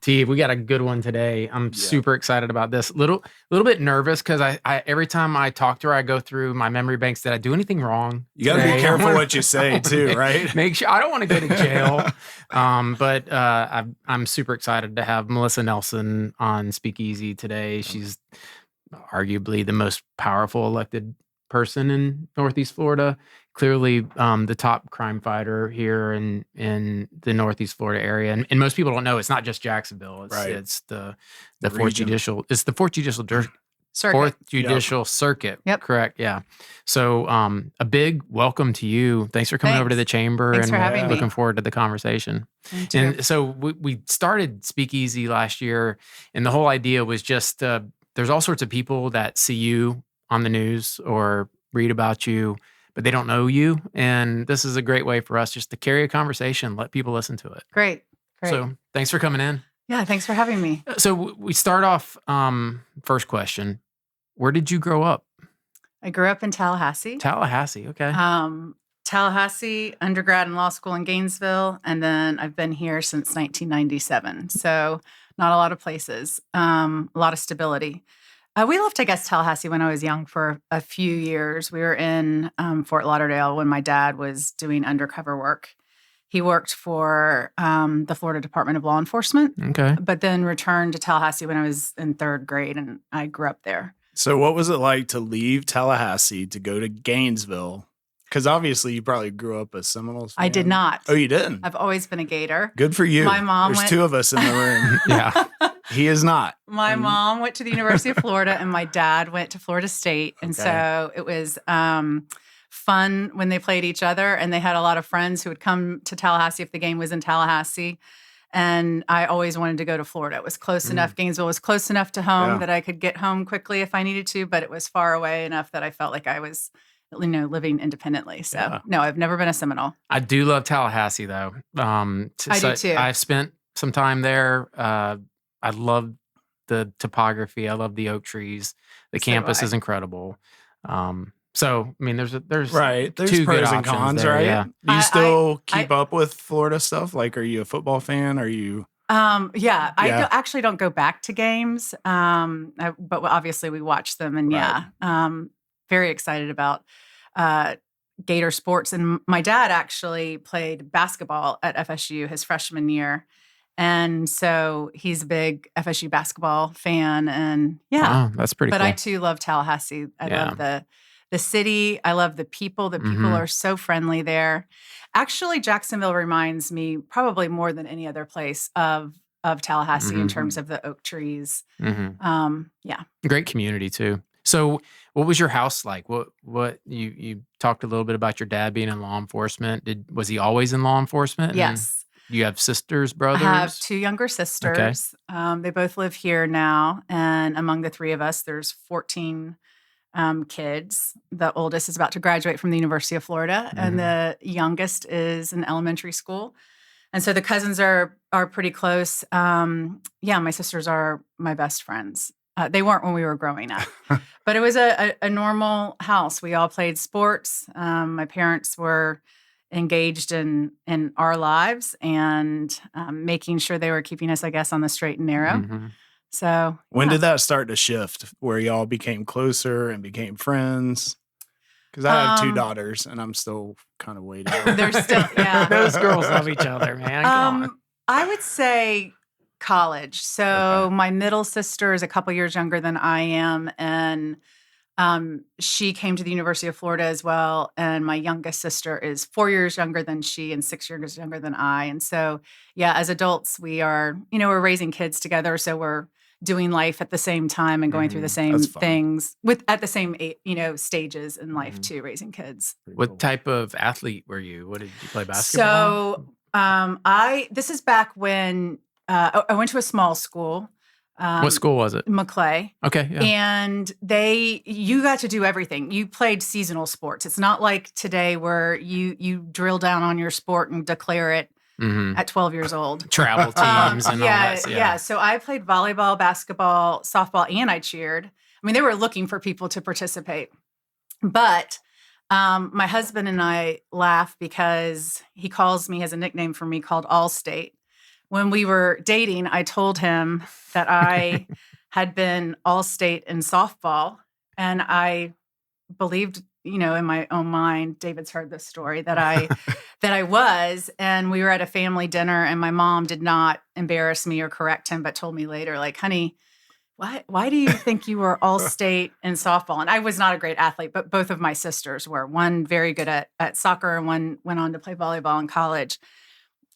T, we got a good one today. I'm super excited about this. Little bit nervous because I every time I talk to her, I go through my memory banks. Did I do anything wrong? You got to be careful what you say too, right? Make sure I don't want to go to jail. But I'm super excited to have Melissa Nelson on Speakeasy today. She's arguably the most powerful elected person in Northeast Florida. Clearly, the top crime fighter here in the Northeast Florida area, and most people don't know it's not just Jacksonville. It's the Fourth Judicial. It's the Fourth Judicial Circuit. Fourth Judicial Circuit. Yep. Correct. Yeah. So, a big welcome to you. Thanks for coming over to the chamber. Thanks for having me. Looking forward to the conversation. And so we started Speakeasy last year, and the whole idea was just there's all sorts of people that see you on the news or read about you, but they don't know you. And this is a great way for us just to carry a conversation, let people listen to it. Great. So thanks for coming in. Yeah, thanks for having me. So we start off, first question. Where did you grow up? I grew up in Tallahassee. Tallahassee, okay. Tallahassee, undergrad and law school in Gainesville, and then I've been here since 1997. So not a lot of places, a lot of stability. We left, I guess, Tallahassee when I was young for a few years. We were in Fort Lauderdale when my dad was doing undercover work. He worked for the Florida Department of Law Enforcement, but then returned to Tallahassee when I was in third grade, and I grew up there. So what was it like to leave Tallahassee to go to Gainesville? Because obviously you probably grew up a Seminoles fan. I did not. Oh, you didn't? I've always been a Gator. Good for you. My mom There's two of us in the room. Yeah. He is not. My mom went to the University of Florida, and my dad went to Florida State. And so it was fun when they played each other, and they had a lot of friends who would come to Tallahassee if the game was in Tallahassee. And I always wanted to go to Florida. It was close enough. Gainesville was close enough to home that I could get home quickly if I needed to, but it was far away enough that I felt like I was, living independently. So no, I've never been a Seminole. I do love Tallahassee though. I do too. I've spent some time there. I love the topography. I love the oak trees. The campus is incredible. So, I mean, there's right. There's two pros good and cons, there, right? Yeah. Do you still keep up with Florida stuff? Like, are you a football fan? Are you? I actually don't go back to games, but obviously we watch them, and very excited about Gator sports. And my dad actually played basketball at FSU his freshman year. And so he's a big FSU basketball fan, and wow, that's pretty cool. But I too love Tallahassee. I love the city. I love the people. The people are so friendly there. Actually, Jacksonville reminds me probably more than any other place of Tallahassee in terms of the oak trees. Great community too. So what was your house like? What you talked a little bit about your dad being in law enforcement. Was he always in law enforcement? Yes. You have sisters, brothers? I have two younger sisters. Okay. They both live here now. And among the three of us, there's 14 kids. The oldest is about to graduate from the University of Florida, and the youngest is in elementary school. And so the cousins are pretty close. My sisters are my best friends. They weren't when we were growing up, but it was a normal house. We all played sports. My parents were engaged in our lives and making sure they were keeping us, I guess, on the straight and narrow. So when did that start to shift where y'all became closer and became friends? Because I have two daughters and I'm still kind of waiting. They're still, Those girls love each other, man. Come on. I would say college. So my middle sister is a couple years younger than I am, and she came to the University of Florida as well. And my youngest sister is 4 years younger than she and 6 years younger than I. And so, as adults, we are, we're raising kids together. So we're doing life at the same time and going through the same things at the same, stages in life too, raising kids. What type of athlete were you? What did you play basketball? So this is back when I went to a small school. What school was it? McClay. Okay. Yeah. And you got to do everything. You played seasonal sports. It's not like today where you drill down on your sport and declare it at 12 years old. Travel teams and all that. Yeah. So I played volleyball, basketball, softball, and I cheered. I mean, they were looking for people to participate. But my husband and I laugh because he calls me, has a nickname for me called Allstate. when we were dating, I told him that I had been all-state in softball, and I believed, in my own mind, David's heard this story, that I was, and we were at a family dinner, and my mom did not embarrass me or correct him, but told me later, like, honey, why do you think you were all-state in softball? And I was not a great athlete, but both of my sisters were. One very good at soccer, and one went on to play volleyball in college.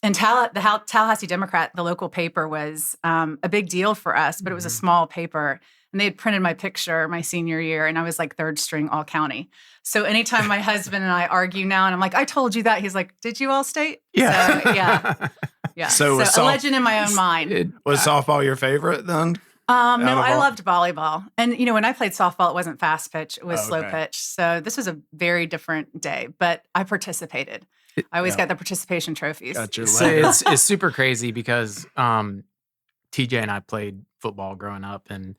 And the Tallahassee Democrat, the local paper, was a big deal for us, but it was a small paper. And they had printed my picture my senior year, and I was like third string all county. So anytime my husband and I argue now, and I'm like, I told you that, he's like, did you all state? Yeah. So, yeah. So a legend in my own mind. Was softball your favorite then? No, I loved volleyball. And, when I played softball, it wasn't fast pitch. It was slow pitch. So this was a very different day, but I participated. I always got the participation trophies. So it's super crazy because TJ and I played football growing up, and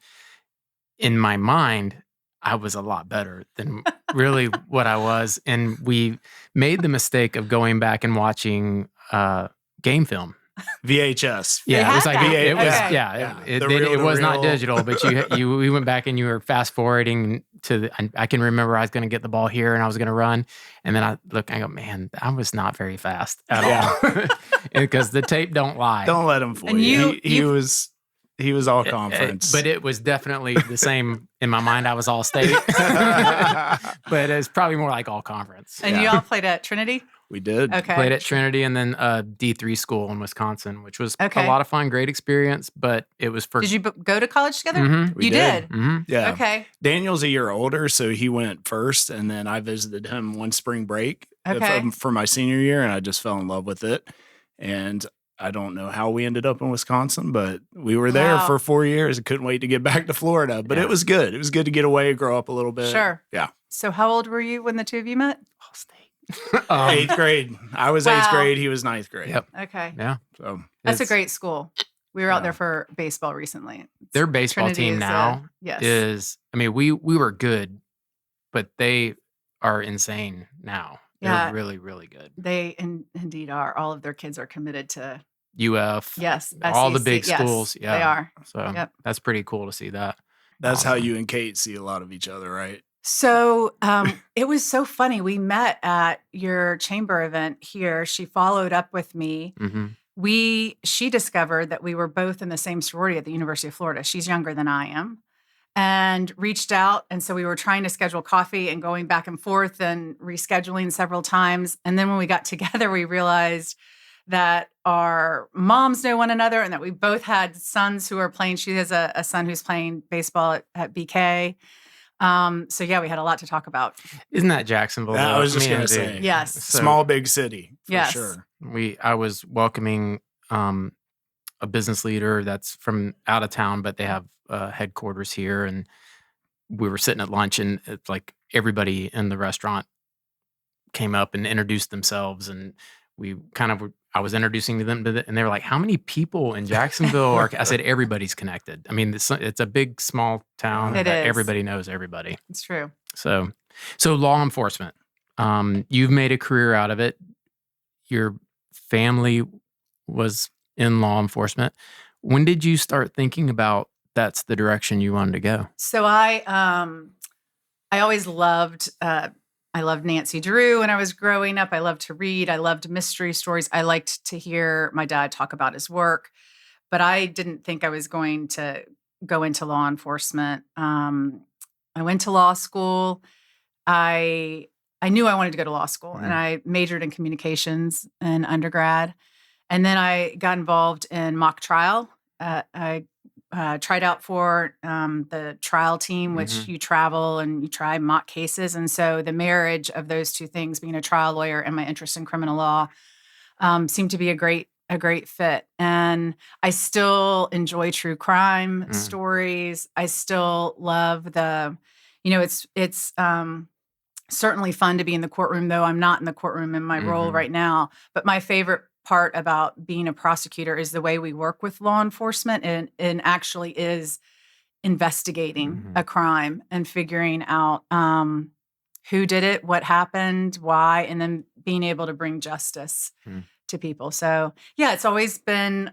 in my mind, I was a lot better than really what I was. And we made the mistake of going back and watching game film. VHS. Yeah, it was like VHS. it was not digital, but we went back and you were fast forwarding to I can remember I was going to get the ball here and I was going to run, and then I go, man, I was not very fast at all, because the tape don't lie. Don't let him fool you. He was all conference, but it was definitely the same in my mind. I was all state, but it's probably more like all conference. And you all played at Trinity? We did. Okay. Played at Trinity, and then a D3 school in Wisconsin, which was a lot of fun, great experience, but it was for... Did you go to college together? Mm-hmm. You did? Mm-hmm. Yeah. Okay. Daniel's a year older, so he went first, and then I visited him one spring break for my senior year, and I just fell in love with it. And I don't know how we ended up in Wisconsin, but we were there for 4 years and couldn't wait to get back to Florida. But it was good. It was good to get away, grow up a little bit. Sure. Yeah. So how old were you when the two of you met? All state. 8th grade. I was 8th grade. He was 9th grade. Yep. Okay. Yeah. So that's a great school. We were out there for baseball recently. Their baseball team now is, we were good, but they are insane now. They're really, really good. They indeed are. All of their kids are committed to UF. Yes. All SEC. the big schools. Yeah. They are. So that's pretty cool to see that. That's how you and Kate see a lot of each other, right? So it was so funny. We met at your chamber event here. She followed up with me. Mm-hmm. She discovered that we were both in the same sorority at the University of Florida. She's younger than I am, and reached out. And so we were trying to schedule coffee and going back and forth and rescheduling several times. And then when we got together, we realized that our moms know one another and that we both had sons who are playing. She has a son who's playing baseball at BK. So we had a lot to talk about. Isn't that Jacksonville? I was just going to say, yes, small big city for sure. I was welcoming a business leader that's from out of town, but they have headquarters here, and we were sitting at lunch, and it's like everybody in the restaurant came up and introduced themselves, and I was introducing them and they were like, how many people in Jacksonville are, I said, everybody's connected. It's a big, small town. It is. Everybody knows everybody. It's true. So law enforcement, you've made a career out of it. Your family was in law enforcement. When did you start thinking about that's the direction you wanted to go? So I always loved, I loved Nancy Drew when I was growing up. I loved to read. I loved mystery stories. I liked to hear my dad talk about his work, but I didn't think I was going to go into law enforcement. I went to law school. I knew I wanted to go to law school, and I majored in communications in undergrad. And then I got involved in mock trial. I tried out for the trial team, which you travel and you try mock cases. And so the marriage of those two things, being a trial lawyer and my interest in criminal law, seemed to be a great fit. And I still enjoy true crime stories. I still love it's certainly fun to be in the courtroom, though I'm not in the courtroom in my role right now. But my favorite part about being a prosecutor is the way we work with law enforcement and actually is investigating a crime and figuring out who did it, what happened, why, and then being able to bring justice to people. So yeah, it's always been,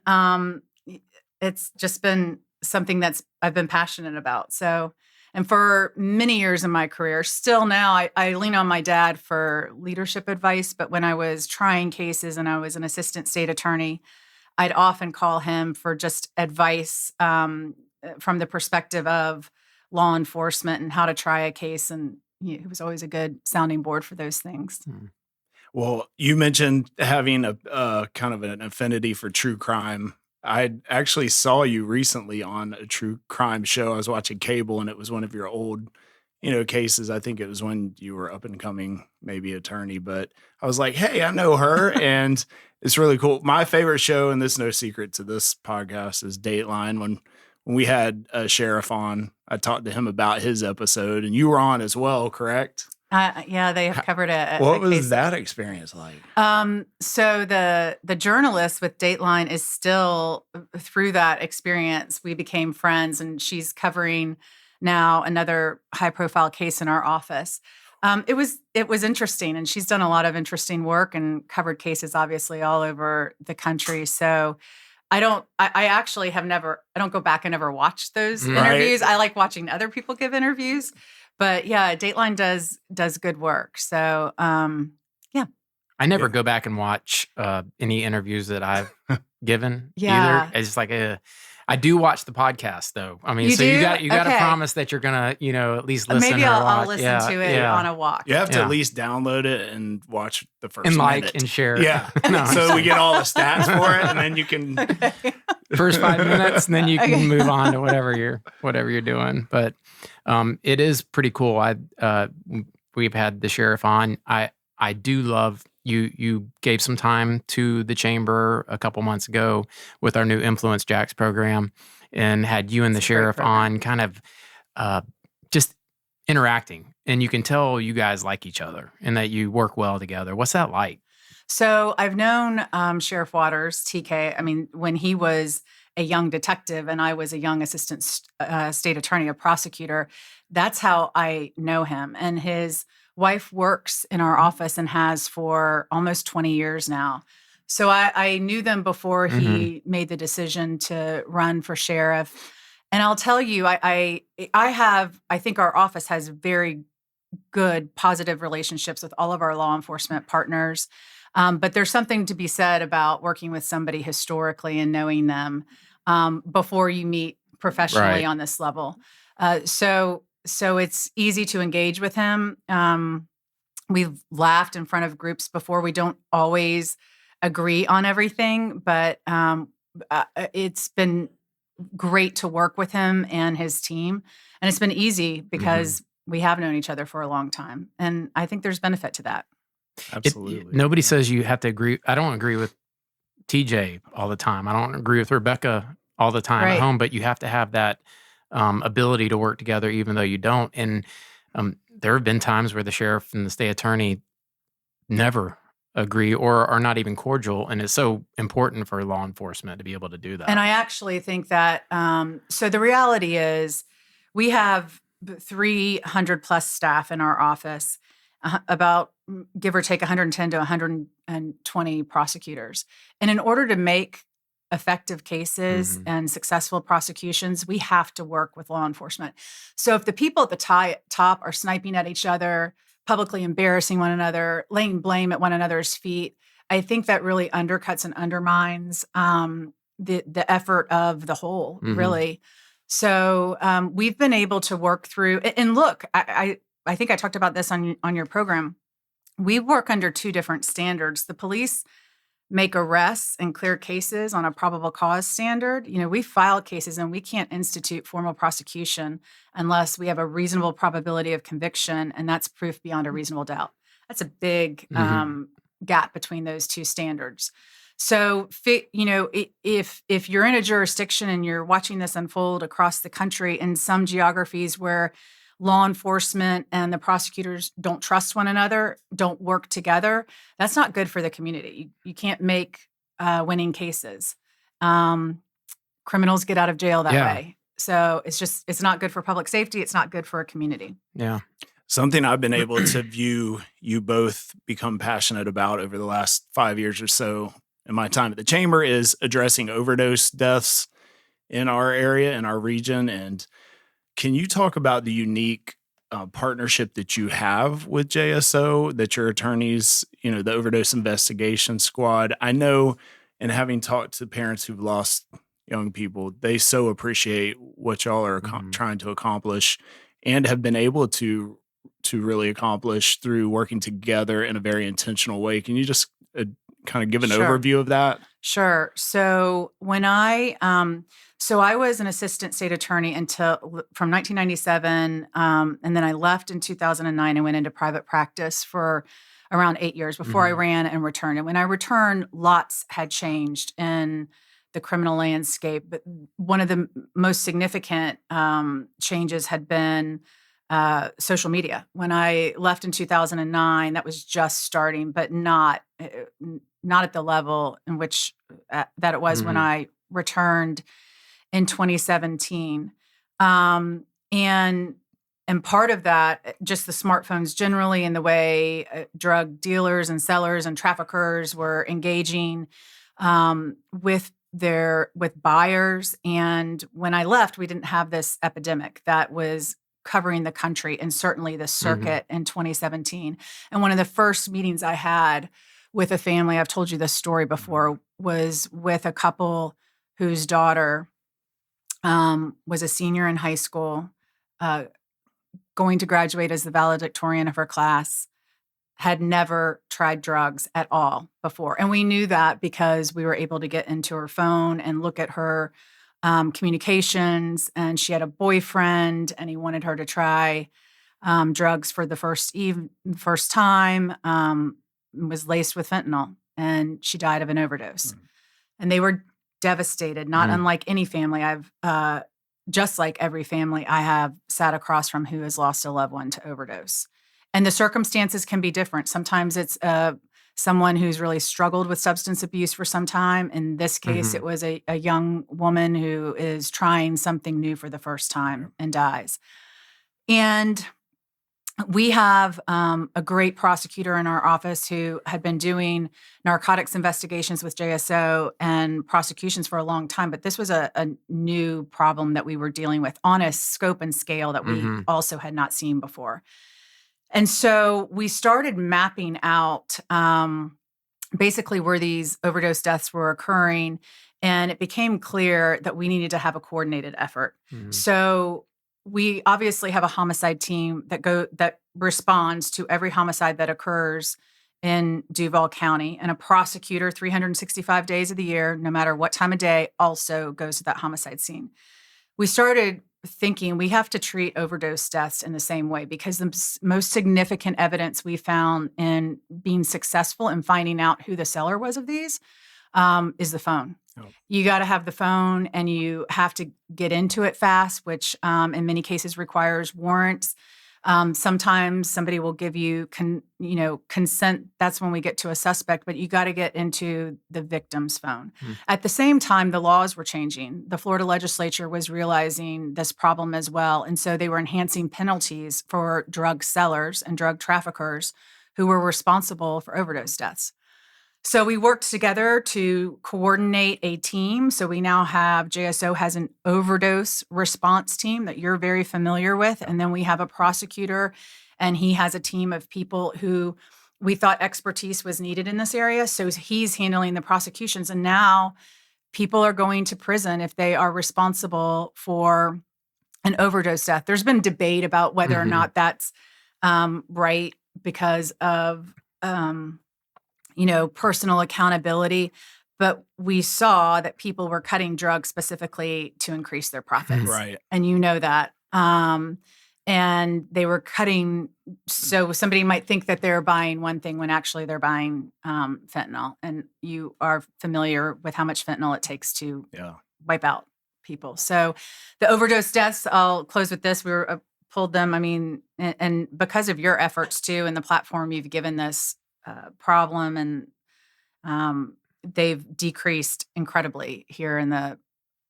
it's just been something I've been passionate about. So, and for many years in my career, still now, I lean on my dad for leadership advice. But when I was trying cases and I was an assistant state attorney, I'd often call him for just advice from the perspective of law enforcement and how to try a case. And he was always a good sounding board for those things. Well, you mentioned having a kind of an affinity for true crime. I actually saw you recently on a true crime show. I was watching cable, and it was one of your old, cases. I think it was when you were up and coming, maybe attorney. But I was like, hey, I know her, and it's really cool. My favorite show, and this is no secret to this podcast, is Dateline. When we had a sheriff on, I talked to him about his episode, and you were on as well, correct? Yeah, they have covered it. What was that experience like? So the journalist with Dateline is still, through that experience, we became friends, and she's covering now another high profile case in our office. It was interesting, and she's done a lot of interesting work and covered cases obviously all over the country. So I actually I don't go back and ever watch those interviews. I like watching other people give interviews. But yeah, Dateline does good work. So yeah. I never go back and watch any interviews that I've given Yeah. either. It's like I do watch the podcast though. I mean, You so do? you got to Okay. promise that you're gonna, at least listen. Maybe or I'll watch. listen to it on a walk. You have to Yeah. at least download it and watch the first and like minute. and share. Yeah. No, So we get all the stats for it, and then you can Okay. first 5 minutes, and then you can Okay. move on to whatever you're doing. But it is pretty cool. We've had the sheriff on. I do love you gave some time to the chamber a couple months ago with our new Influence Jacks program, and had you and the It's a great sheriff program. on, kind of just interacting, and you can tell you guys like each other and that you work well together. What's that like? So I've known Sheriff Waters, TK. I mean, when he was a young detective and I was a young assistant state attorney, a prosecutor, that's how I know him. And his wife works in our office and has for almost 20 years now. So I knew them before he made the decision to run for sheriff. And I'll tell you, I think our office has very good, positive relationships with all of our law enforcement partners. But there's something to be said about working with somebody historically and knowing them before you meet professionally Right. on this level. So it's easy to engage with him. We've laughed in front of groups before. We don't always agree on everything, but it's been great to work with him and his team. And it's been easy because we have known each other for a long time. And I think there's benefit to that. absolutely. Nobody says you have to agree. I don't agree with TJ all the time. I don't agree with Rebecca all the time Right. at home, but you have to have that ability to work together, even though you don't. And there have been times where the sheriff and the state attorney never agree or are not even cordial. And it's so important for law enforcement to be able to do that. And I actually think that, so the reality is we have 300 plus staff in our office, about give or take 110 to 120 prosecutors. And in order to make effective cases and successful prosecutions, we have to work with law enforcement. So if the people at the top are sniping at each other, publicly embarrassing one another, laying blame at one another's feet, I think that really undercuts and undermines the effort of the whole, really. So we've been able to work through, and look, I think I talked about this on your program. We work under two different standards. The police make arrests and clear cases on a probable cause standard. We file cases and we can't institute formal prosecution unless we have a reasonable probability of conviction, and that's proof beyond a reasonable doubt. That's a big gap between those two standards. So, if you're in a jurisdiction and you're watching this unfold across the country in some geographies where law enforcement and the prosecutors don't trust one another, don't work together, that's not good for the community. You can't make winning cases. Criminals get out of jail that way. So it's not good for public safety. It's not good for a community. Yeah. Something I've been able to view you both become passionate about over the last 5 years or so in my time at the chamber is addressing overdose deaths in our area, in our region. And can you talk about the unique partnership that you have with JSO, that your attorneys, the overdose investigation squad? I know, and having talked to parents who've lost young people, they so appreciate what y'all are trying to accomplish and have been able to really accomplish through working together in a very intentional way. Can you just kind of give an overview of that? Sure. So when I was an assistant state attorney from 1997, and then I left in 2009 and went into private practice for around 8 years before I ran and returned. And when I returned, lots had changed in the criminal landscape, but one of the most significant changes had been social media. When I left in 2009, that was just starting, but not at the level in which that it was when I returned in 2017. And part of that, just the smartphones generally, and the way drug dealers and sellers and traffickers were engaging with buyers. And when I left, we didn't have this epidemic that was covering the country and certainly the circuit in 2017. And one of the first meetings I had with a family, I've told you this story before, was with a couple whose daughter was a senior in high school, going to graduate as the valedictorian of her class, had never tried drugs at all before. And we knew that because we were able to get into her phone and look at her communications, and she had a boyfriend and he wanted her to try drugs for the first time, was laced with fentanyl, and she died of an overdose. And they were devastated, not unlike any family just like every family I have sat across from who has lost a loved one to overdose. And the circumstances can be different. Sometimes it's someone who's really struggled with substance abuse for some time. In this case, it was a young woman who is trying something new for the first time and dies. And we have a great prosecutor in our office who had been doing narcotics investigations with JSO and prosecutions for a long time, but this was a new problem that we were dealing with on a scope and scale that we also had not seen before. And so we started mapping out basically where these overdose deaths were occurring, and it became clear that we needed to have a coordinated effort. So we obviously have a homicide team that responds to every homicide that occurs in Duval County, and a prosecutor 365 days of the year, no matter what time of day, also goes to that homicide scene. We started thinking we have to treat overdose deaths in the same way, because the most significant evidence we found in being successful in finding out who the seller was of these is the phone. You got to have the phone, and you have to get into it fast, which in many cases requires warrants. Sometimes somebody will give you consent. That's when we get to a suspect, but you got to get into the victim's phone. At the same time, the laws were changing. The Florida legislature was realizing this problem as well. And so they were enhancing penalties for drug sellers and drug traffickers who were responsible for overdose deaths. So we worked together to coordinate a team. So we now have, JSO has an overdose response team that you're very familiar with. And then we have a prosecutor, and he has a team of people who we thought expertise was needed in this area. So he's handling the prosecutions. And now people are going to prison if they are responsible for an overdose death. There's been debate about whether or not that's right because of personal accountability, but we saw that people were cutting drugs specifically to increase their profits. Right. And you know that. And they were cutting, so somebody might think that they're buying one thing when actually they're buying fentanyl. And you are familiar with how much fentanyl it takes to wipe out people. So the overdose deaths, I'll close with this. We were pulled them, and because of your efforts too, and the platform you've given this problem, and they've decreased incredibly here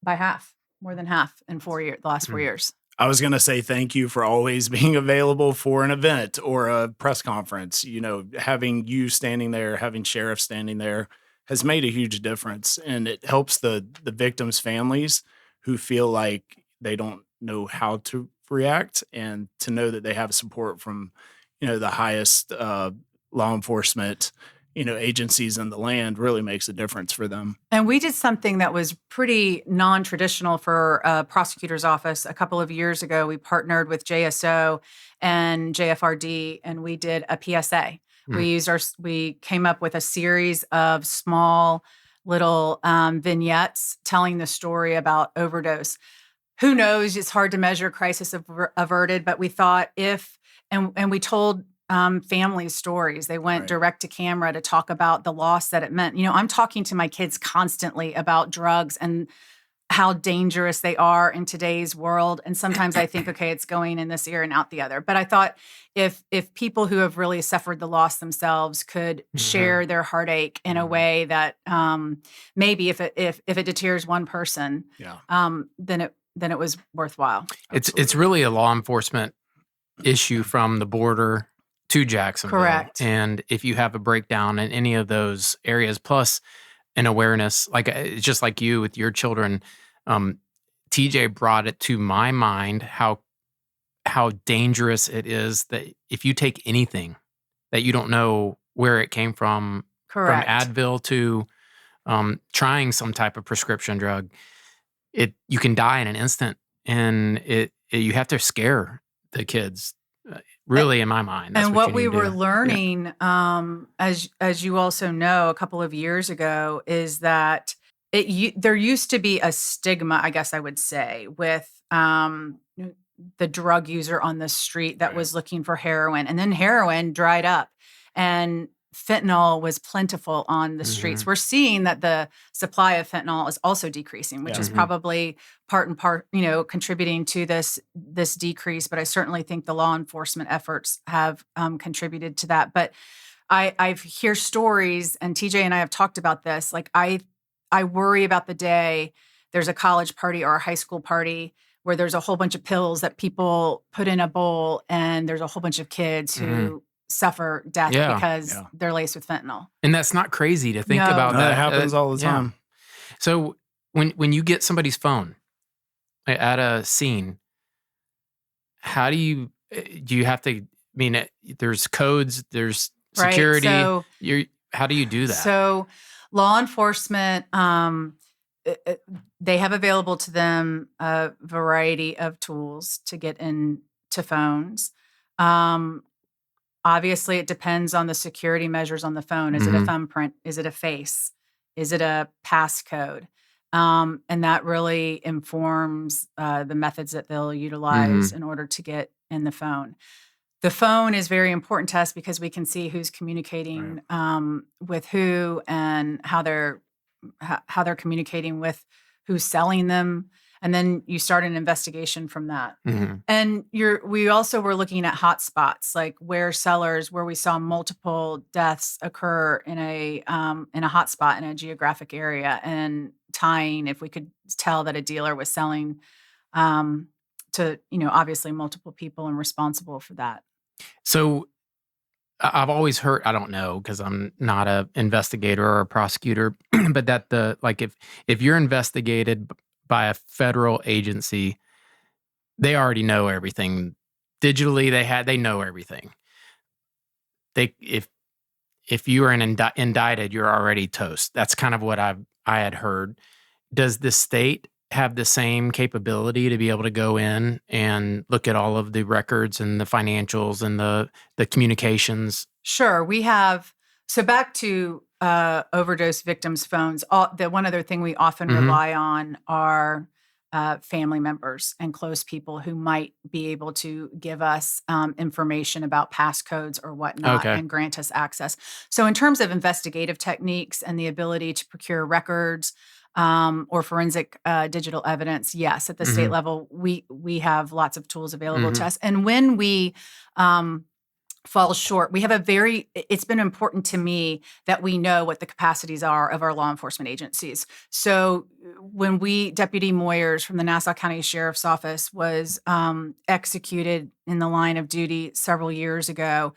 by half, more than half in the last 4 years. I was going to say thank you for always being available for an event or a press conference. Having you standing there, having sheriffs standing there, has made a huge difference, and it helps the victims' families who feel like they don't know how to react, and to know that they have support from, the highest law enforcement, agencies in the land really makes a difference for them. And we did something that was pretty non-traditional for a prosecutor's office. A couple of years ago, we partnered with JSO and JFRD, and we did a PSA. We came up with a series of small little vignettes telling the story about overdose. Who knows? It's hard to measure crisis averted, but we thought and we told families' stories. They went direct to camera to talk about the loss that it meant. I'm talking to my kids constantly about drugs and how dangerous they are in today's world. And sometimes I think, okay, it's going in this ear and out the other. But I thought if people who have really suffered the loss themselves could share their heartache in a way that maybe if it deters one person, then it was worthwhile. It's really a law enforcement issue from the border to Jacksonville. Correct. And if you have a breakdown in any of those areas, plus an awareness, like it's just like you with your children, TJ brought it to my mind how dangerous it is that if you take anything that you don't know where it came from Correct. Advil to trying some type of prescription drug, you can die in an instant, and you have to scare the kids. Really, in my mind. That's and what we were do. learning, as you also know, a couple of years ago, is that there used to be a stigma, I guess I would say, with the drug user on the street that was looking for heroin, and then heroin dried up, and fentanyl was plentiful on the streets. We're seeing that the supply of fentanyl is also decreasing, which is probably part contributing to this decrease. But I certainly think the law enforcement efforts have contributed to that. But I hear stories, and TJ and I have talked about this. Like I worry about the day there's a college party or a high school party where there's a whole bunch of pills that people put in a bowl, and there's a whole bunch of kids who suffer death because they're laced with fentanyl. And that's not crazy to think about. That happens all the time. So when you get somebody's phone at a scene, how do you have to, there's codes, there's security. So, how do you do that? So law enforcement, they have available to them a variety of tools to get into phones. Obviously, it depends on the security measures on the phone. Is it a thumbprint? Is it a face? Is it a passcode? And that really informs the methods that they'll utilize in order to get in the phone. The phone is very important to us because we can see who's communicating with who, and how they're communicating with who's selling them. And then you start an investigation from that. And we also were looking at hot spots, like where we saw multiple deaths occur in a hot spot in a geographic area, and tying if we could tell that a dealer was selling to obviously multiple people and responsible for that. So I've always heard, I don't know because I'm not an investigator or a prosecutor, but that if you're investigated by a federal agency, they already know everything. Digitally, they know everything. If you are indicted, you're already toast. That's kind of what I had heard. Does the state have the same capability to be able to go in and look at all of the records and the financials and the communications? Sure, we have. So back to overdose victims' phones. The one other thing we often rely on are family members and close people who might be able to give us information about passcodes or whatnot and grant us access. So in terms of investigative techniques and the ability to procure records or forensic digital evidence, yes, at the state level, we have lots of tools available to us. And when we fall short, it's been important to me that we know what the capacities are of our law enforcement agencies. So when Deputy Moyers from the Nassau County Sheriff's Office was executed in the line of duty several years ago,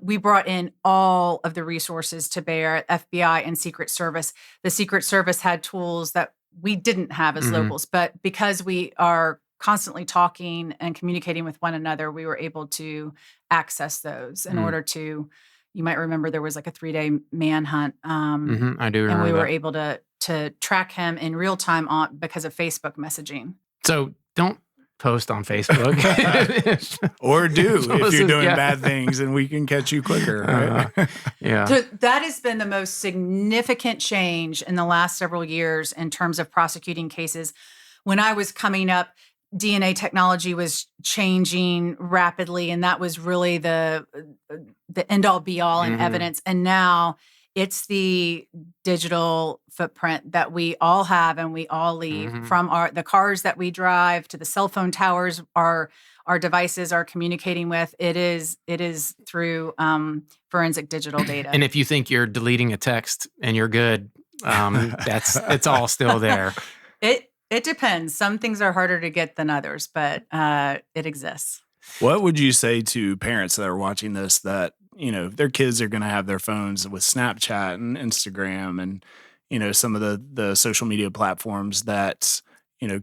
we brought in all of the resources to bear, FBI and Secret Service. The Secret Service had tools that we didn't have as locals, but because we are constantly talking and communicating with one another, we were able to access those in order to, you might remember there was like a 3-day manhunt. I do remember and we that. were able to track him in real time because of Facebook messaging. So don't post on Facebook. Or do if you're doing bad things, and we can catch you quicker. Right? Yeah. So that has been the most significant change in the last several years in terms of prosecuting cases. When I was coming up, DNA technology was changing rapidly, and that was really the end-all be-all in evidence. And now it's the digital footprint that we all have and we all leave from the cars that we drive to the cell phone towers our devices are communicating with. It is through forensic digital data. And if you think you're deleting a text and you're good, it's all still there. It depends. Some things are harder to get than others, but it exists. What would you say to parents that are watching this that, their kids are going to have their phones with Snapchat and Instagram and, some of the social media platforms that,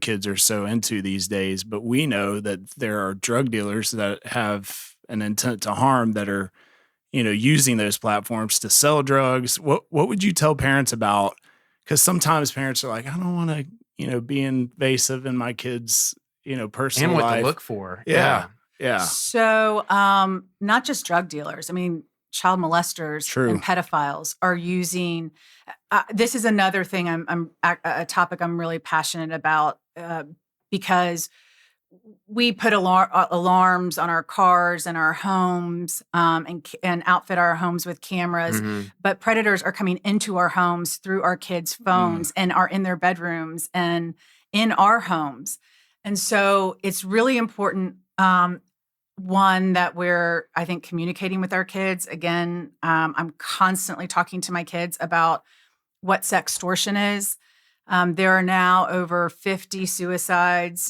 kids are so into these days. But we know that there are drug dealers that have an intent to harm that are, using those platforms to sell drugs. What would you tell parents about? Because sometimes parents are like, I don't want to, be invasive in my kids, personal and what life. to look for. Yeah. So, not just drug dealers. I mean, child molesters and pedophiles are using. This is another thing. I'm a topic I'm really passionate about because we put alarms on our cars and our homes, and outfit our homes with cameras. But predators are coming into our homes through our kids' phones and are in their bedrooms and in our homes. And so it's really important. One, that we're, I think, communicating with our kids. Again, I'm constantly talking to my kids about what sextortion is. There are now over 50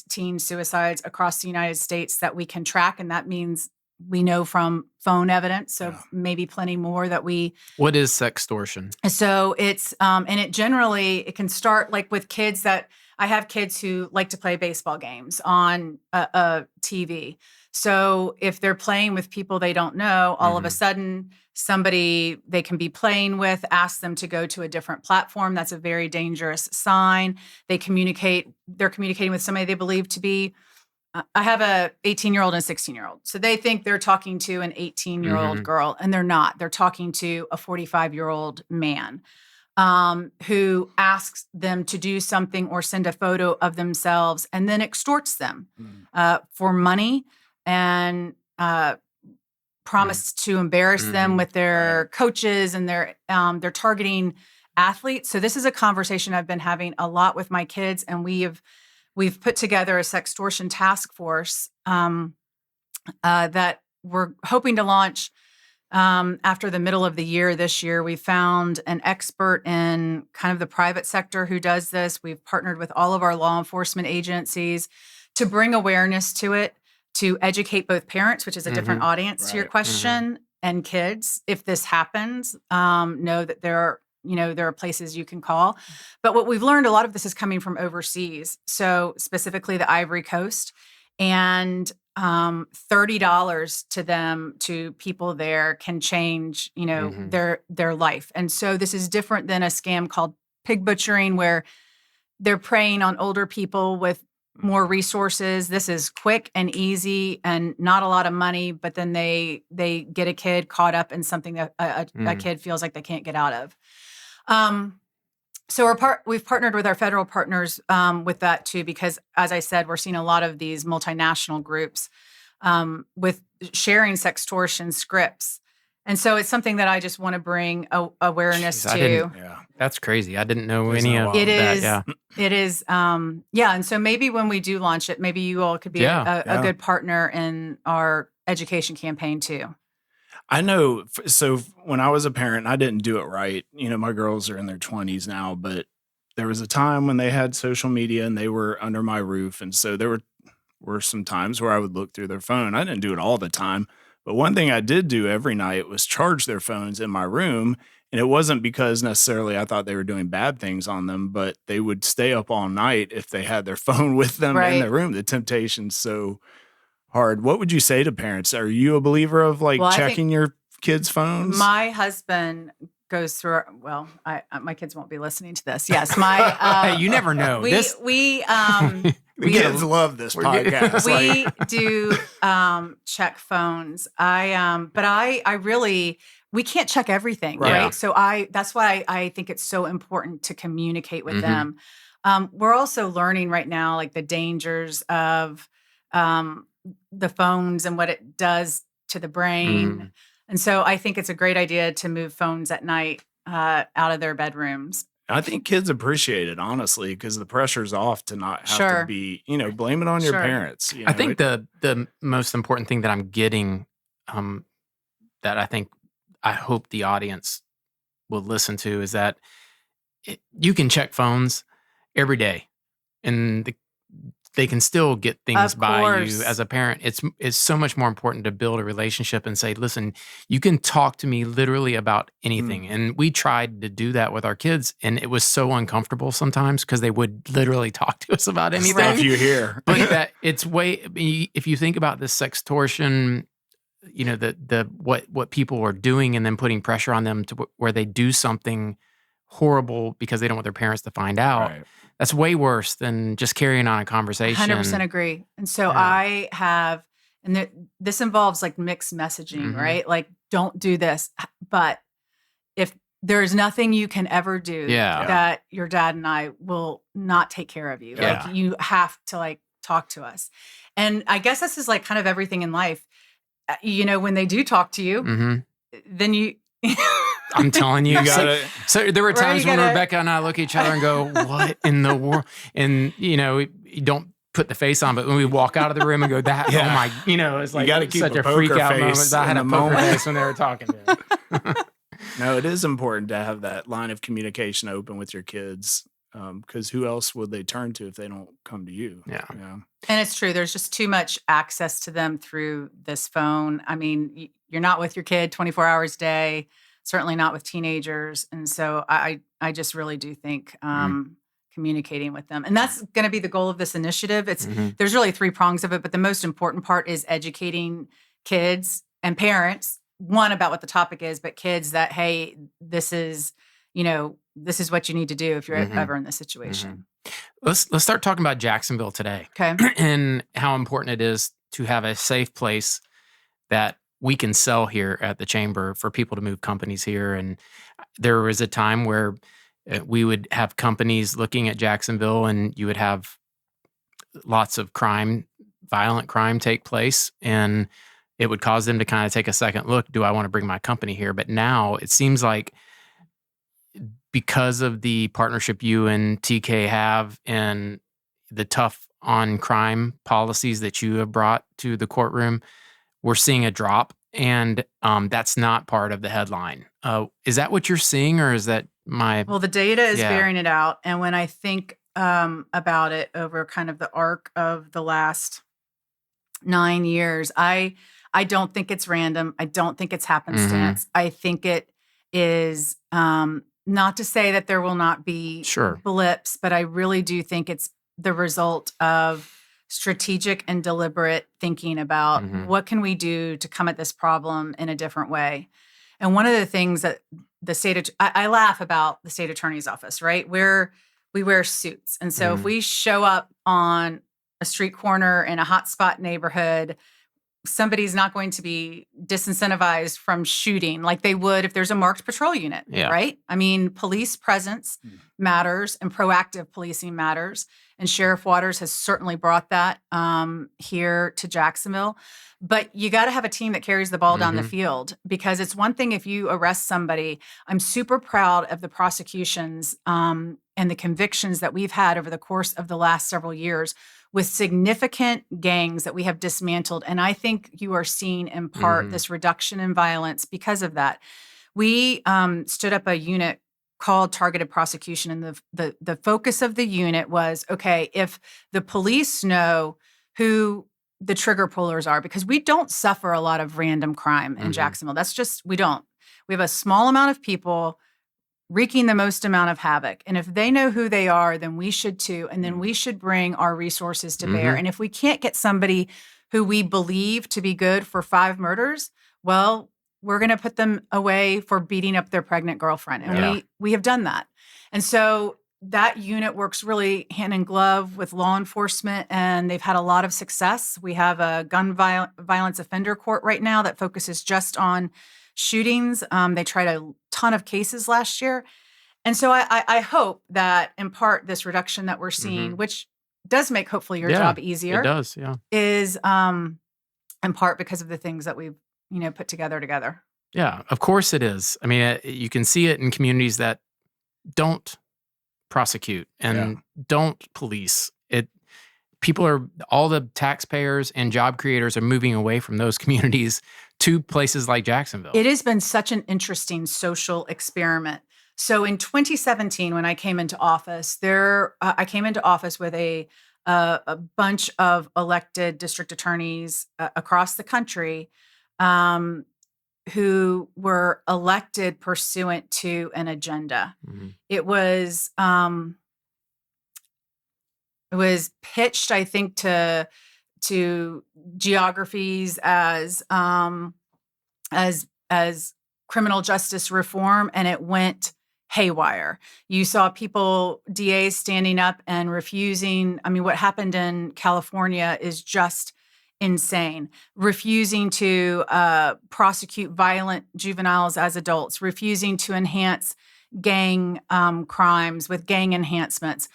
teen suicides across the United States that we can track, and that means we know from phone evidence, so maybe plenty more that we... What is sextortion? So it's, and it can start like with kids that... I have kids who like to play baseball games on a TV. So if they're playing with people they don't know, all of a sudden somebody they can be playing with asks them to go to a different platform. That's a very dangerous sign. They're communicating with somebody they believe to be, I have a 18-year-old and a 16-year-old. So they think they're talking to an 18-year-old girl, and they're not. They're talking to a 45-year-old man. Who asks them to do something or send a photo of themselves and then extorts them for money and promise to embarrass them with their coaches, and they're targeting athletes. So this is a conversation I've been having a lot with my kids, and we've put together a sextortion task force that we're hoping to launch after the middle of the year this year. We found an expert in kind of the private sector who does this. We've partnered with all of our law enforcement agencies to bring awareness to it, to educate both parents, which is a different audience to your question, and kids. If this happens, know that there are places you can call. But what we've learned, a lot of this is coming from overseas. So specifically the Ivory Coast, and $30 to people there can change, their life. And so this is different than a scam called pig butchering, where they're preying on older people with more resources. This is quick and easy and not a lot of money, but then they get a kid caught up in something that a kid feels like they can't get out of. So we've partnered with our federal partners with that too, because as I said, we're seeing a lot of these multinational groups with sharing sextortion scripts. And so it's something that I just want to bring awareness to. That's crazy. I didn't know any of that. Yeah. It is. And so maybe when we do launch it, maybe you all could be a good partner in our education campaign too. I know. So when I was a parent, I didn't do it right. My girls are in their 20s now, but there was a time when they had social media and they were under my roof. And so there were some times where I would look through their phone. I didn't do it all the time, But one thing I did do every night was charge their phones in my room. And it wasn't because necessarily I thought they were doing bad things on them, but they would stay up all night if they had their phone with them in their room. The temptation's so hard. What would you say to parents? Are you a believer of checking your kids' phones? My husband goes through. Well, my kids won't be listening to this. Yes, my. You never know. We the kids love this podcast. We do check phones. But I really. We can't check everything, right? So that's why I think it's so important to communicate with them. We're also learning right now, like the dangers of the phones and what it does to the brain. And so I think it's a great idea to move phones at night out of their bedrooms. I think kids appreciate it, honestly, because the pressure's off to not have to be, blame it on your parents. I think the most important thing that I'm getting that I hope the audience will listen to is that you can check phones every day and they can still get things by you as a parent. It's so much more important to build a relationship and say, listen, you can talk to me literally about anything. And we tried to do that with our kids, and it was so uncomfortable sometimes because they would literally talk to us about anything. Stuff you hear. But that it's if you think about this sextortion, what people are doing and then putting pressure on them to where they do something horrible because they don't want their parents to find out. Right. That's way worse than just carrying on a conversation. 100% agree. And so I have, and this involves like mixed messaging, right? Like, don't do this. But if there's nothing you can ever do that your dad and I will not take care of you. Yeah. Like, you have to talk to us. And I guess this is like kind of everything in life. When they do talk to you, then you... I'm telling you, so there were times when Rebecca and I look at each other and go, what in the world? And, you don't put the face on, but when we walk out of the room and go, oh my, it's like such a freak out moment. I had a poker face when they were talking to me. No, it is important to have that line of communication open with your kids. Because who else would they turn to if they don't come to you? Yeah. And it's true. There's just too much access to them through this phone. I mean, you're not with your kid 24 hours a day, certainly not with teenagers. And so I just really do think communicating with them. And that's going to be the goal of this initiative. There's really 3 prongs of it, but the most important part is educating kids and parents, one, about what the topic is, but kids that, hey, this is what you need to do if you're ever in this situation. Let's start talking about Jacksonville today. Okay. And how important it is to have a safe place that we can sell here at the Chamber for people to move companies here. And there was a time where we would have companies looking at Jacksonville, and you would have lots of violent crime take place, and it would cause them to kind of take a second look. Do I want to bring my company here? But now it seems like, because of the partnership you and TK have and the tough on crime policies that you have brought to the courtroom, we're seeing a drop, and that's not part of the headline. Is that what you're seeing, or is that my... Well, the data is bearing it out. And when I think about it over kind of the arc of the last 9 years, I don't think it's random. I don't think it's happenstance. I think it is... not to say that there will not be blips, but I really do think it's the result of strategic and deliberate thinking about what can we do to come at this problem in a different way. And one of the things that I laugh about the state attorney's office, right? Where we wear suits. And so if we show up on a street corner in a hotspot neighborhood, somebody's not going to be disincentivized from shooting like they would if there's a marked patrol unit, right? I mean, police presence matters, and proactive policing matters. And Sheriff Waters has certainly brought that here to Jacksonville. But you got to have a team that carries the ball down the field, because it's one thing if you arrest somebody. I'm super proud of the prosecutions and the convictions that we've had over the course of the last several years with significant gangs that we have dismantled. And I think you are seeing in part this reduction in violence because of that. We stood up a unit called Targeted Prosecution. And the focus of the unit was, okay, if the police know who the trigger pullers are, because we don't suffer a lot of random crime in Jacksonville. That's just, we don't. We have a small amount of people wreaking the most amount of havoc. And if they know who they are, then we should too. And then we should bring our resources to bear. And if we can't get somebody who we believe to be good for 5 murders, well, we're going to put them away for beating up their pregnant girlfriend. And we have done that. And so that unit works really hand in glove with law enforcement, and they've had a lot of success. We have a gun violence offender court right now that focuses just on shootings. They tried a ton of cases last year. And so I hope that in part this reduction that we're seeing, which does make hopefully your job easier. It does, is in part because of the things that we've put together. Yeah, of course it is. I mean, you can see it in communities that don't prosecute and don't police it. All the taxpayers and job creators are moving away from those communities to places like Jacksonville. It has been such an interesting social experiment. So in 2017, when I came into office, I came into office with a bunch of elected district attorneys across the country who were elected pursuant to an agenda. It was pitched, I think, to geographies as criminal justice reform, and it went haywire. You saw people, DAs standing up and refusing. I mean, what happened in California is just insane. Refusing to prosecute violent juveniles as adults, refusing to enhance gang crimes with gang enhancements,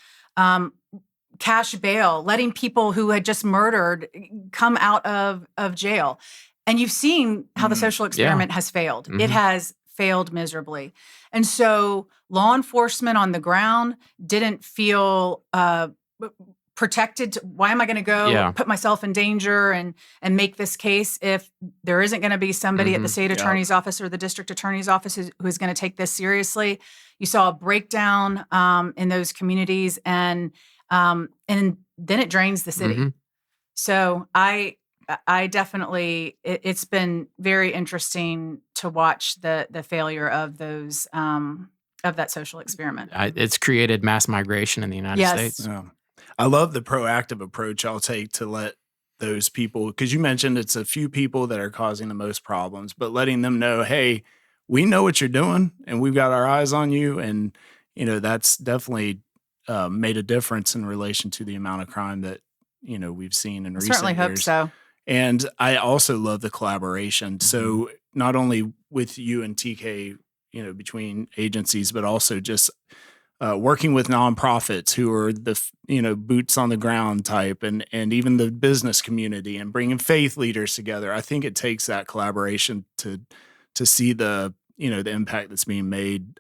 cash bail, letting people who had just murdered come out of jail. And you've seen how the social experiment has failed. It has failed miserably. And so law enforcement on the ground didn't feel protected. Why am I going to go put myself in danger and make this case if there isn't going to be somebody at the state attorney's office or the district attorney's office who's going to take this seriously? You saw a breakdown in those communities, and then it drains the city. So I definitely, it's been very interesting to watch the failure of those of that social experiment. It's created mass migration in the United States. Yeah. I love the proactive approach I'll take to let those people, because you mentioned it's a few people that are causing the most problems, but letting them know, hey, we know what you're doing and we've got our eyes on you. And, that's definitely made a difference in relation to the amount of crime that, we've seen in recent years. Certainly hope so. And I also love the collaboration. So not only with you and TK, between agencies, but also just working with nonprofits who are the boots on the ground type, and even the business community, and bringing faith leaders together. I think it takes that collaboration to see the the impact that's being made.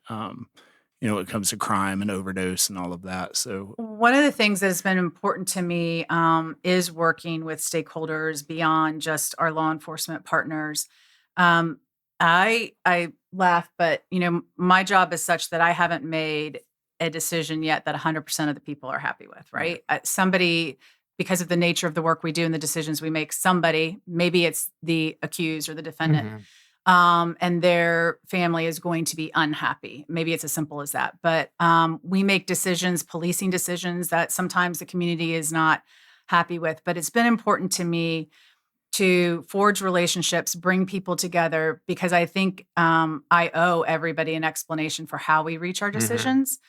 When it comes to crime and overdose and all of that. So one of the things that has been important to me is working with stakeholders beyond just our law enforcement partners. I laugh, but my job is such that I haven't made a decision yet that 100% of the people are happy with, right? Somebody, because of the nature of the work we do and the decisions we make, somebody, maybe it's the accused or the defendant, and their family is going to be unhappy. Maybe it's as simple as that. But we make decisions, policing decisions, that sometimes the community is not happy with. But it's been important to me to forge relationships, bring people together, because I think I owe everybody an explanation for how we reach our decisions.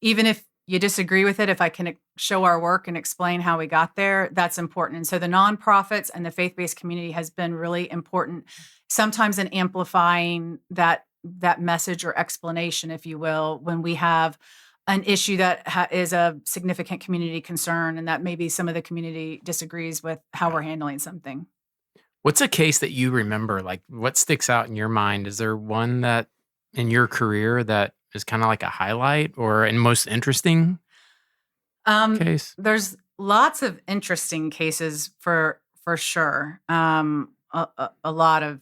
Even if you disagree with it, if I can show our work and explain how we got there, that's important. And so the nonprofits and the faith-based community has been really important, sometimes in amplifying that message or explanation, if you will, when we have an issue that is a significant community concern and that maybe some of the community disagrees with how we're handling something. What's a case that you remember? Like, what sticks out in your mind? Is there one that in your career that is kind of like a highlight or and most interesting case? There's lots of interesting cases for sure. A lot of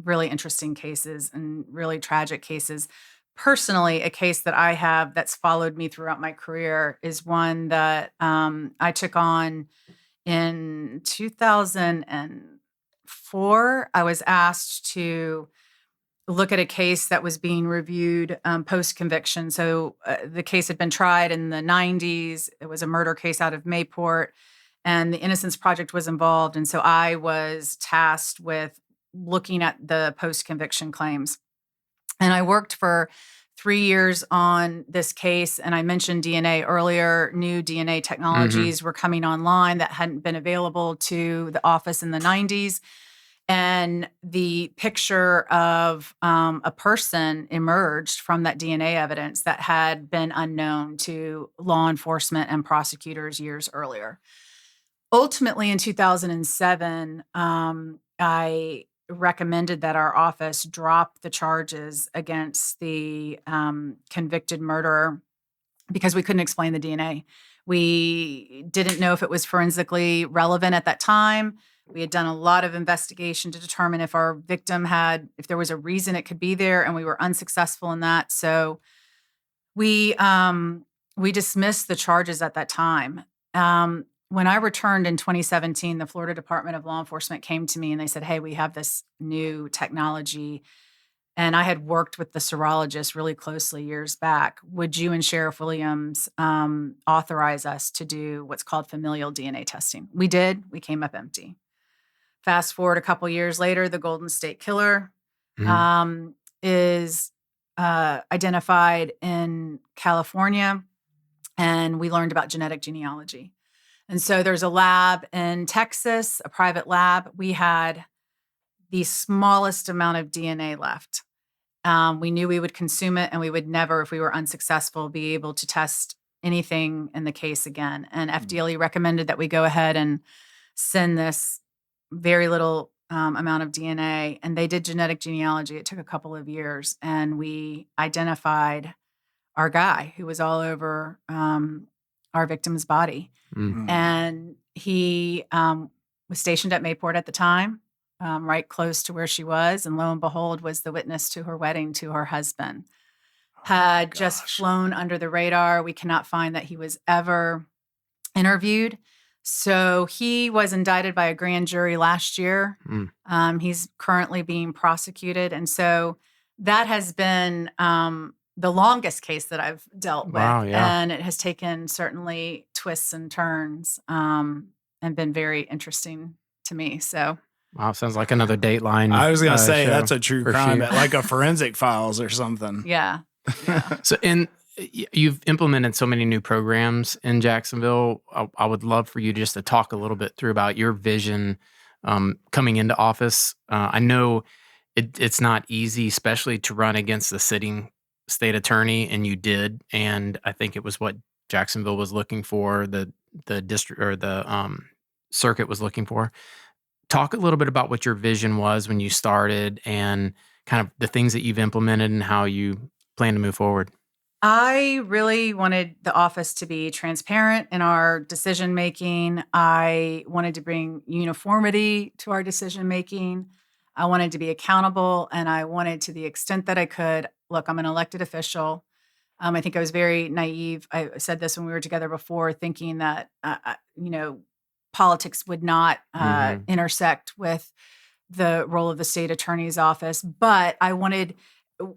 really interesting cases and really tragic cases. Personally, a case that I have that's followed me throughout my career is one that I took on in 2004, I was asked to look at a case that was being reviewed post-conviction. So the case had been tried in the 90s. It was a murder case out of Mayport, and the Innocence Project was involved. And so I was tasked with looking at the post-conviction claims. And I worked for 3 years on this case. And I mentioned DNA earlier. New DNA technologies were coming online that hadn't been available to the office in the 90s. And the picture of a person emerged from that DNA evidence that had been unknown to law enforcement and prosecutors years earlier. Ultimately, in 2007, I recommended that our office drop the charges against the convicted murderer because we couldn't explain the DNA. We didn't know if it was forensically relevant at that time. We had done a lot of investigation to determine if our victim if there was a reason it could be there, and we were unsuccessful in that. So we dismissed the charges at that time. When I returned in 2017, the Florida Department of Law Enforcement came to me and they said, hey, we have this new technology. And I had worked with the serologist really closely years back. Would you and Sheriff Williams authorize us to do what's called familial DNA testing? We did. We came up empty. Fast forward a couple years later, the Golden State Killer is identified in California, and we learned about genetic genealogy. And so there's a lab in Texas, a private lab. We had the smallest amount of DNA left. We knew we would consume it, and we would never, if we were unsuccessful, be able to test anything in the case again. And FDLE recommended that we go ahead and send this very little amount of DNA. And they did genetic genealogy. It took a couple of years. And we identified our guy who was all over our victim's body. And he was stationed at Mayport at the time, right close to where she was. And lo and behold, was the witness to her wedding to her husband. Had just flown under the radar. We cannot find that he was ever interviewed. So he was indicted by a grand jury last year. He's currently being prosecuted. And so that has been the longest case that I've dealt with. Wow, yeah. And it has taken certainly twists and turns and been very interesting to me. So, wow, sounds like another Dateline. I was going to say, show, that's a true crime, like a Forensic Files or something. Yeah. So, you've implemented so many new programs in Jacksonville. I would love for you just to talk a little bit through about your vision coming into office. I know it's not easy, especially to run against the sitting state attorney, and you did. And I think it was what Jacksonville was looking for, the district or the circuit was looking for. Talk a little bit about what your vision was when you started and kind of the things that you've implemented and how you plan to move forward. I really wanted the office to be transparent in our decision making. I wanted to bring uniformity to our decision making. I wanted to be accountable, and I wanted, to the extent that I could, look, I'm an elected official. I think I was very naive. I said this when we were together before, thinking that, politics would not intersect with the role of the state attorney's office. But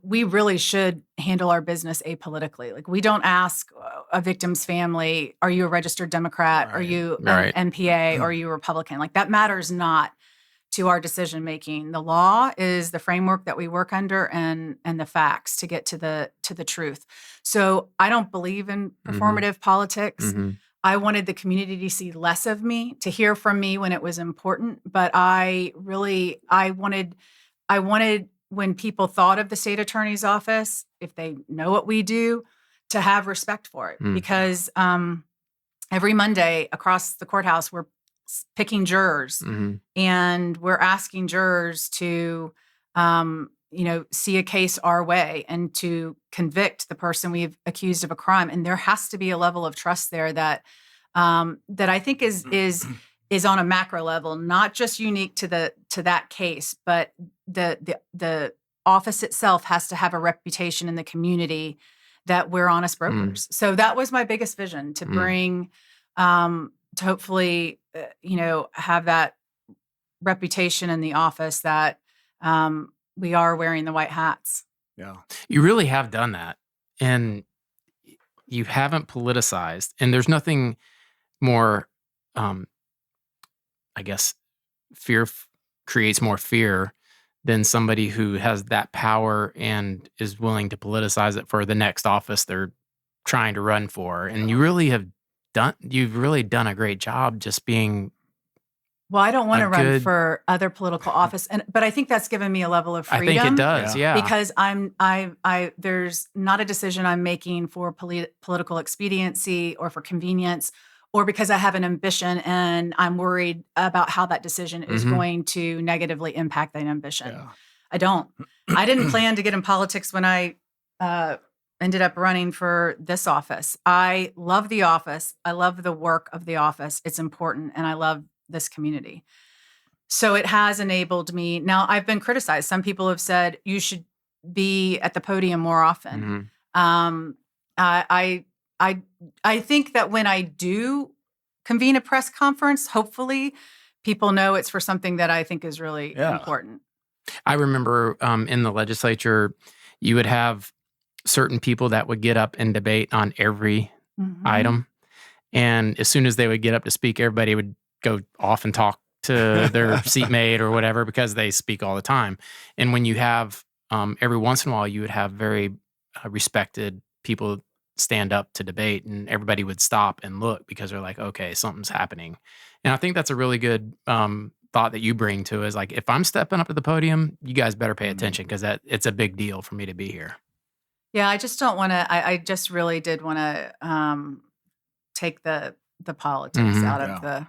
we really should handle our business apolitically. Like, we don't ask a victim's family, are you a registered Democrat? Right. Are you an NPA? Or are you a Republican? Like, that matters not to our decision making. The law is the framework that we work under, and the facts to get to the truth. So I don't believe in performative politics. I wanted the community to see less of me, to hear from me when it was important. But I wanted when people thought of the state attorney's office, if they know what we do, to have respect for it. Because every Monday across the courthouse, we're picking jurors, and we're asking jurors to, see a case our way and to convict the person we've accused of a crime. And there has to be a level of trust there that I think is on a macro level, not just unique to that case, but the office itself has to have a reputation in the community that we're honest brokers. So that was my biggest vision, to bring to hopefully, have that reputation in the office that we are wearing the white hats. Yeah. You really have done that. And you haven't politicized. And there's nothing more, I guess, fear creates more fear than somebody who has that power and is willing to politicize it for the next office they're trying to run for. And you've really done a great job just being. Well, I don't want to run for other political office, but I think that's given me a level of freedom. I think it does, yeah. Because there's not a decision I'm making for political expediency or for convenience, or because I have an ambition and I'm worried about how that decision is going to negatively impact that ambition. Yeah. I didn't plan to get in politics when I ended up running for this office. I love the office. I love the work of the office. It's important, and I love this community. So it has enabled me. Now, I've been criticized. Some people have said you should be at the podium more often. I think that when I do convene a press conference, hopefully people know it's for something that I think is really important. I remember in the legislature, you would have certain people that would get up and debate on every item. And as soon as they would get up to speak, everybody would go off and talk to their seatmate or whatever, because they speak all the time. And when you have, every once in a while, you would have very respected people stand up to debate, and everybody would stop and look because they're like, okay, something's happening. And I think that's a really good thought that you bring to is like, if I'm stepping up at the podium, you guys better pay attention, because it's a big deal for me to be here. Yeah, I just don't want to, I just really did want to take the politics out of the.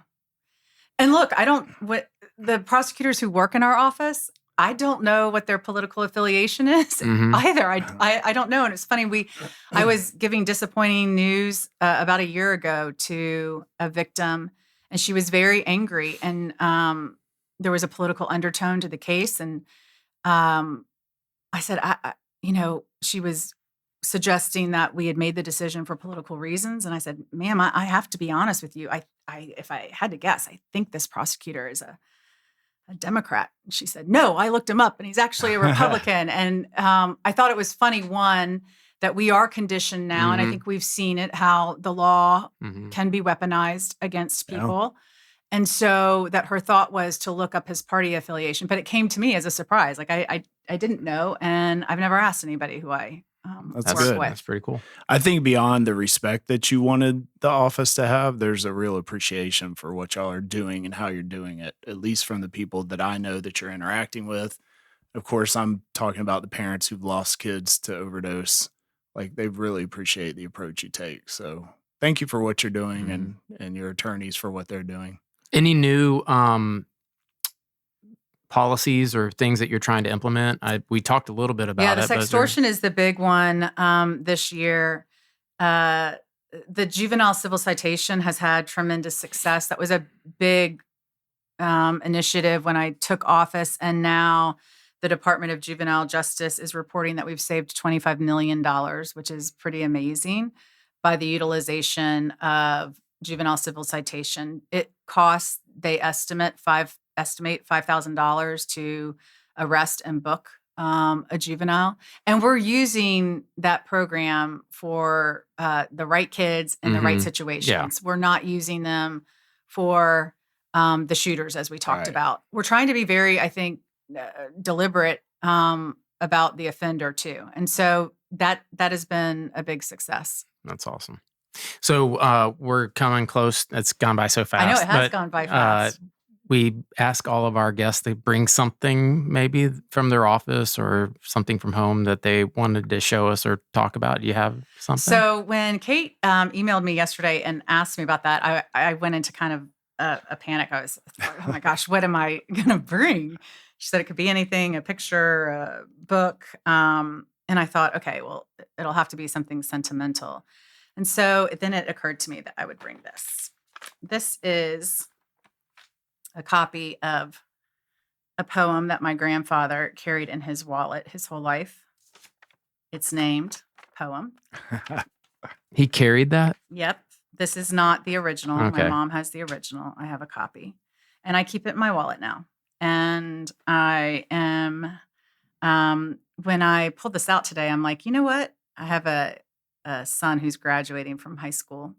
And look, the prosecutors who work in our office, I don't know what their political affiliation is either. I don't know. And it's funny, I was giving disappointing news about a year ago to a victim, and she was very angry, and there was a political undertone to the case. And I said, she was suggesting that we had made the decision for political reasons. And I said, ma'am, I have to be honest with you. If I had to guess, I think this prosecutor is a Democrat. And she said, no, I looked him up and he's actually a Republican. And I thought it was funny, one, that we are conditioned now. And I think we've seen it, how the law can be weaponized against people. Yeah. And so that her thought was to look up his party affiliation, but it came to me as a surprise. Like I didn't know. And I've never asked anybody who I That's good. That's pretty cool. I think beyond the respect that you wanted the office to have, there's a real appreciation for what y'all are doing and how you're doing it, at least from the people that I know that you're interacting with. Of course, I'm talking about the parents who've lost kids to overdose. Like, they really appreciate the approach you take. So thank you for what you're doing and your attorneys for what they're doing. Any new policies or things that you're trying to implement? We talked a little bit about it. Yeah, the sextortion is the big one this year. The juvenile civil citation has had tremendous success. That was a big initiative when I took office, and now the Department of Juvenile Justice is reporting that we've saved $25 million, which is pretty amazing, by the utilization of juvenile civil citation. It costs, they estimate $5,000 to arrest and book a juvenile. And we're using that program for the right kids in the right situations. Yeah. We're not using them for the shooters, as we talked about. We're trying to be very, I think, deliberate about the offender too. And so that has been a big success. That's awesome. So we're coming close. It's gone by so fast. I know it has gone by fast. We ask all of our guests to bring something maybe from their office or something from home that they wanted to show us or talk about. Do you have something? So when Kate emailed me yesterday and asked me about that, I went into kind of a panic. I was like, oh my gosh, what am I going to bring? She said it could be anything, a picture, a book. And I thought, okay, well, it'll have to be something sentimental. And so then it occurred to me that I would bring this. This is a copy of a poem that my grandfather carried in his wallet his whole life. It's named Poem. He carried that? Yep. This is not the original. Okay. My mom has the original. I have a copy. And I keep it in my wallet now. And I am, when I pulled this out today, I'm like, you know what? I have a son who's graduating from high school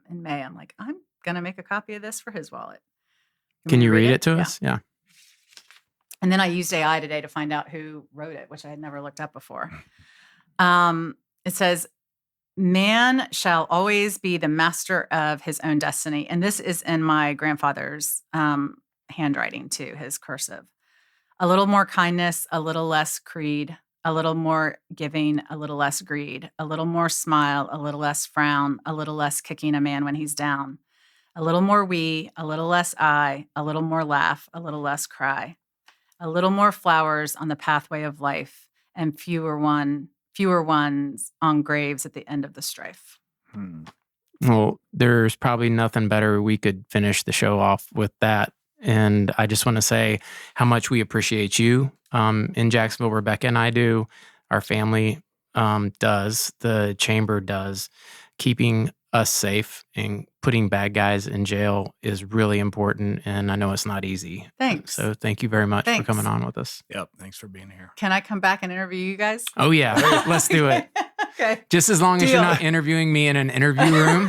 in May. I'm like, I'm going to make a copy of this for his wallet. Can you read it to us? Yeah. And then I used AI today to find out who wrote it, which I had never looked up before. It says, man shall always be the master of his own destiny. And this is in my grandfather's handwriting too, his cursive. A little more kindness, a little less creed, a little more giving, a little less greed, a little more smile, a little less frown, a little less kicking a man when he's down, a little more we, a little less I, a little more laugh, a little less cry, a little more flowers on the pathway of life, and fewer ones on graves at the end of the strife. Well, there's probably nothing better. We could finish the show off with that. And I just want to say how much we appreciate you in Jacksonville. Rebecca and I do. Our family does. The chamber does. Keeping us safe and putting bad guys in jail is really important. And I know it's not easy. Thanks. So thank you very much for coming on with us. Yep. Thanks for being here. Can I come back and interview you guys? Oh, yeah. Let's do it. Okay. Just as long as you're not interviewing me in an interview room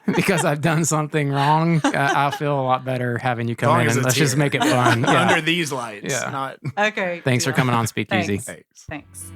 because I've done something wrong, I'll feel a lot better having you come in and let's just make it fun. Under these lights. Yeah. Not... Okay. Thanks for coming on Speakeasy. Thanks.